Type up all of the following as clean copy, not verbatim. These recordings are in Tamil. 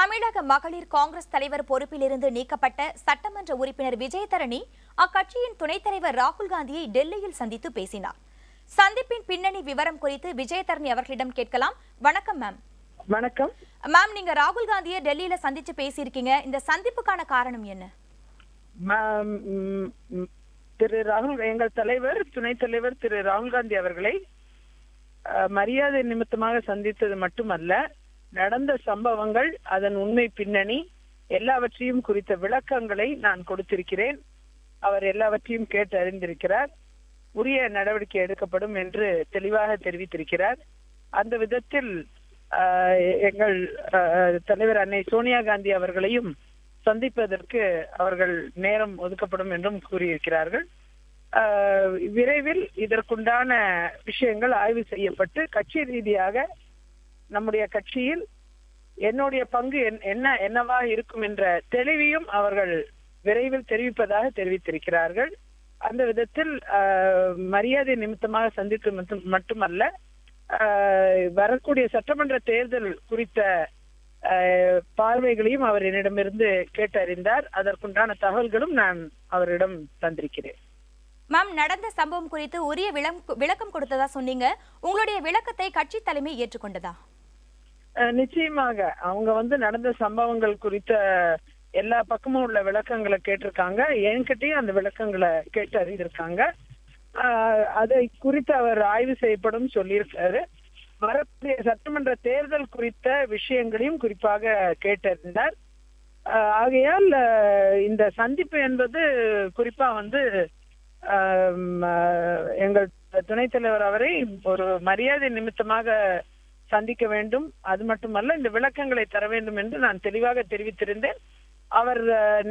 தமிழக மகளிர் காங்கிரஸ் தலைவர் பொறுப்பிலிருந்து நீக்கப்பட்ட சட்டமன்ற உறுப்பினர் விஜயதரணி அக்கட்சியின் துணைத் தலைவர் ராகுல் காந்தியை டெல்லியில் சந்தித்து பேசினார். சந்திப்பின் பின்னணி விவரம் குறித்து விஜயதரணி அவர்களிடம் கேட்கலாம். வணக்கம் மேம். வணக்கம் மேம், நீங்க ராகுல் காந்தியை டெல்லியில சந்திச்சு பேசியிருக்கீங்க. இந்த சந்திப்புக்கான காரணம் என்ன? திரு ராகுல், எங்கள் தலைவர் துணைத் தலைவர் திரு ராகுல் காந்தி அவர்களை மரியாதை நிமித்தமாக சந்தித்தது மட்டுமல்ல, நடந்த சம்பவங்கள், அதன் உண்மை பின்னணி எல்லாவற்றையும் குறித்த விளக்கங்களை நான் கொடுத்திருக்கிறேன். அவர் எல்லாவற்றையும் கேட்டு அறிந்திருக்கிறார். உரிய நடவடிக்கை எடுக்கப்படும் என்று தெளிவாக தெரிவித்திருக்கிறார். அந்த விதத்தில் எங்கள் தலைவர் அன்னை சோனியா காந்தி அவர்களையும் சந்திப்பதற்கு அவர்கள் நேரம் ஒதுக்கப்படும் என்றும் கூறியிருக்கிறார்கள். விரைவில் இதற்குண்டான விஷயங்கள் ஆய்வு செய்யப்பட்டு கட்சி ரீதியாக நம்முடைய கட்சியில் என்னுடைய பங்கு என்னவா இருக்கும் என்ற தெளிவையும் அவர்கள் விரைவில் தெரிவிப்பதாக தெரிவித்திருக்கிறார்கள். அந்த விதத்தில் மரியாதை நிமித்தமாக சந்தித்து மட்டுமல்ல, வரக்கூடிய சட்டமன்ற தேர்தல் குறித்த பார்வைகளையும் அவர் என்னிடமிருந்து கேட்டறிந்தார். அதற்குண்டான தகவல்களும் நான் அவரிடம் தந்திருக்கிறேன். மேம், நடந்த சம்பவம் குறித்து உரிய விளக்கம் கொடுத்ததா சொன்னீங்க. உங்களுடைய விளக்கத்தை கட்சி தலைமை ஏற்றுக்கொண்டதா? நிச்சயமாக அவங்க நடந்த சம்பவங்கள் குறித்த எல்லா பக்கமும் உள்ள விளக்கங்களை கேட்டிருக்காங்க. என்கிட்டயும் அந்த விளக்கங்களை கேட்டு அறிந்திருக்காங்க. அதை குறித்து அவர் ஆய்வு செய்யப்படும் சொல்லியிருக்காரு. வரக்கூடிய சட்டமன்ற தேர்தல் குறித்த விஷயங்களையும் குறிப்பாக கேட்டறிந்தார். ஆகையால் இந்த சந்திப்பு என்பது குறிப்பா எங்கள் துணைத் தலைவர் அவரை ஒரு மரியாதை நிமித்தமாக சந்திக்க வேண்டும். அது மட்டுமல்ல, இந்த விளக்கங்களை தர வேண்டும் என்று நான் தெளிவாக தெரிவித்திருந்தேன். அவர்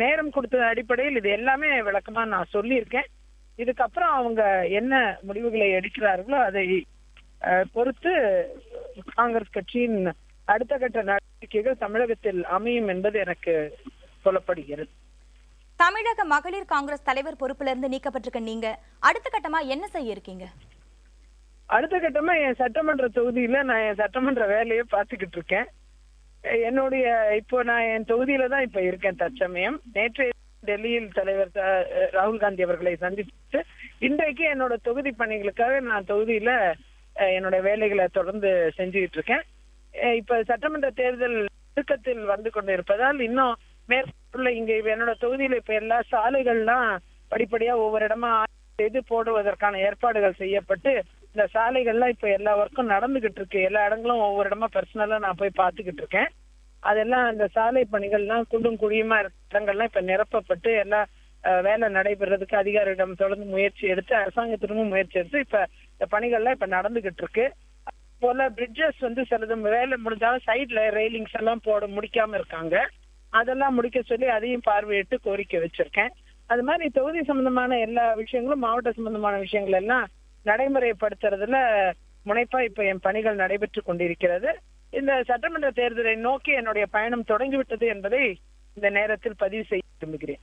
நேரம் கொடுத்த அடிப்படையில் இது எல்லாமே விளக்கமா நான் சொல்லியிருக்கேன். இதுக்கப்புறம் அவங்க என்ன முடிவுகளை எடுக்கிறார்களோ அதை பொறுத்து காங்கிரஸ் கட்சியின் அடுத்த கட்ட நடவடிக்கைகள் தமிழகத்தில் அமையும் என்பது எனக்கு சொல்லப்படுகிறது. தமிழக மகளிர் காங்கிரஸ் தலைவர் பொறுப்பிலிருந்து நீக்கப்பட்டிருக்க நீங்க அடுத்த கட்டமா என்ன செய்ய இருக்கீங்க? அடுத்த கட்டமா என் சட்டமன்ற தொகுதியில நான் என் சட்டமன்ற வேலையை பார்த்துக்கிட்டு இருக்கேன். இப்போ நான் என் தொகுதியில தான் இப்ப இருக்கேன் தற்சமயம். நேற்று டெல்லியில் தலைவர் ராகுல் காந்தி அவர்களை சந்தித்து இன்றைக்கு என்னோட தொகுதி பணிகளுக்காக நான் தொகுதியில என்னோட வேலைகளை தொடர்ந்து செஞ்சுக்கிட்டு இருக்கேன். இப்ப சட்டமன்ற தேர்தல் நெருக்கத்தில் வந்து கொண்டு இருப்பதால் இன்னும் மேற்கொள்ள இங்க என்னோட தொகுதியில இப்ப எல்லா சாலைகள்லாம் படிப்படியா ஒவ்வொரு இடமா செய்து போடுவதற்கான ஏற்பாடுகள் செய்யப்பட்டு இந்த சாலைகள்லாம் இப்ப எல்லா ஒர்க்கும் நடந்துகிட்டு இருக்கு. எல்லா இடங்களும் ஒவ்வொரு இடமா பர்சனலா நான் போய் பார்த்துக்கிட்டு இருக்கேன். அதெல்லாம் இந்த சாலை பணிகள்லாம் குண்டும் குழியுமா இடங்கள்லாம் இப்ப நிரப்பப்பட்டு எல்லாம் வேலை நடைபெறதுக்கு அதிகாரியிடம் தொடர்ந்து முயற்சி எடுத்து அரசாங்கத்திடமும் முயற்சி எடுத்து இப்ப இந்த பணிகள்லாம் இப்ப நடந்துகிட்டு இருக்கு. போல பிரிட்ஜஸ் சிலது வேலை முடிஞ்சாலும் சைட்ல ரெயிலிங்ஸ் எல்லாம் போட முடிக்காம இருக்காங்க. அதெல்லாம் முடிக்க சொல்லி அதையும் பார்வையிட்டு கோரிக்கை வச்சிருக்கேன். அது மாதிரி தொகுதி சம்பந்தமான எல்லா விஷயங்களும் மாவட்ட சம்பந்தமான விஷயங்கள் எல்லாம் நடைமுறைப்படுத்துறதுல முனைப்பா இப்ப என் பணிகள் நடைபெற்று கொண்டிருக்கிறது. இந்த சட்டமன்ற தேர்தலை நோக்கி என்னுடைய பயணம் தொடங்கிவிட்டது என்பதை இந்த நேரத்தில் பதிவு செய்ய விரும்புகிறேன்.